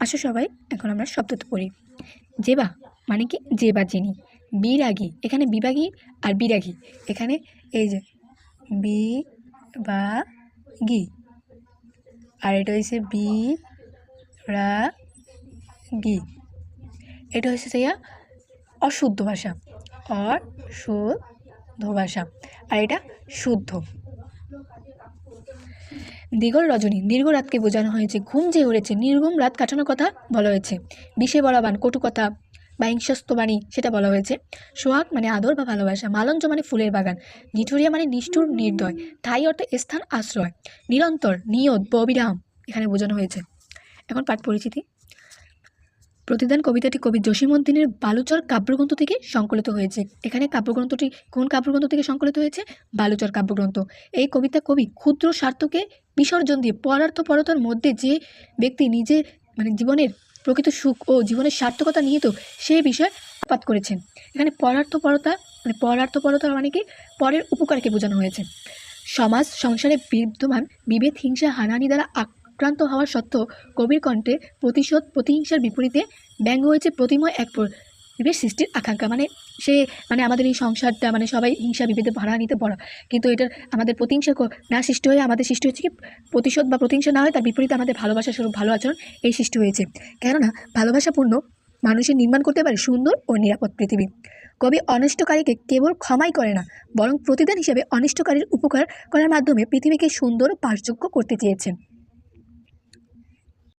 আসো সবাই, এখন আমরা শব্দটা পড়ি। জেবা মানে কি? যে বা যিনি। বিরাগী, এখানে বিভাগী আর বিরাগী, এখানে এই যে বি বা গি, আর এটা হচ্ছে বি রা গি। এটা হচ্ছে সেয়া অশুদ্ধ ভাষা, অশুদ্ধ ভাষা, আর এটা শুদ্ধ। দীর্ঘ রজনী, দীর্ঘ রাতকে বোঝানো হয়েছে। ঘুম যে উড়েছে, নির্ঘুম রাত কাটানোর কথা বলা হয়েছে। বিষে বরাবান, কটু কথা বা হিংস্রস্ত বাণী, সেটা বলা হয়েছে। সোহাগ মানে আদর বা ভালোবাসা। মালঞ্চ মানে ফুলের বাগান। নিঠুরিয়া মানে নিষ্ঠুর, নির্দয়। ঠাই অর্থে স্থান, আশ্রয়। নিরন্তর, নিয়ত বা অবিরাম এখানে বোঝানো হয়েছে। এখন পাঠ পরিচিতি। প্রতিদান কবিতাটি কবি জসীমউদ্দীনের বালুচর কাব্যগ্রন্থ থেকে সংকলিত হয়েছে। এখানে কাব্যগ্রন্থটি কোন কাব্যগ্রন্থ থেকে সংকলিত হয়েছে? বালুচর কাব্যগ্রন্থ। এই কবিতা কবি ক্ষুদ্র স্বার্থকে বিসর্জন দিয়ে পরার্থপরতার মধ্যে যে ব্যক্তি নিজে জীবনের প্রকৃত সুখ ও জীবনের সার্থকতা নিহিত সেই বিষয়ে আলোকপাত করেছেন। এখানে পরার্থপরতা মানে কি? পরের উপকারকে বোঝানো হয়েছে। সমাজ সংসারে বিদ্যমান বিভেদ, হিংসা, হানাহানি দ্বারা আক্রান্ত হওয়ার সত্ত্বেও কবির কণ্ঠে প্রতিশোধ, প্রতিহিংসার বিপরীতে ব্যঙ্গ হয়েছে প্রতিময় এক পরিবেশ সৃষ্টির আকাঙ্ক্ষা। সে আমাদের এই সংসারটা সবাই হিংসা বিভেদে হানাহানিতে ভরা, কিন্তু এটার আমাদের প্রতিহিংসা না সৃষ্টি হয়ে আমাদের সৃষ্টি হচ্ছে কি? প্রতিশোধ বা প্রতিহিংসা না হয় তার বিপরীতে আমাদের ভালোবাসা স্বরূপ ভালো আচরণ, এই সৃষ্টি হয়েছে। কেননা ভালোবাসাপূর্ণ মানুষের নির্মাণ করতে পারে সুন্দর ও নিরাপদ পৃথিবী। কবি অনিষ্টকারীকে কেবল ক্ষমাই করে না, বরং প্রতিদান হিসেবে অনিষ্টকারীর উপকার করার মাধ্যমে পৃথিবীকে সুন্দর ও বাসযোগ্য করতে চেয়েছেন।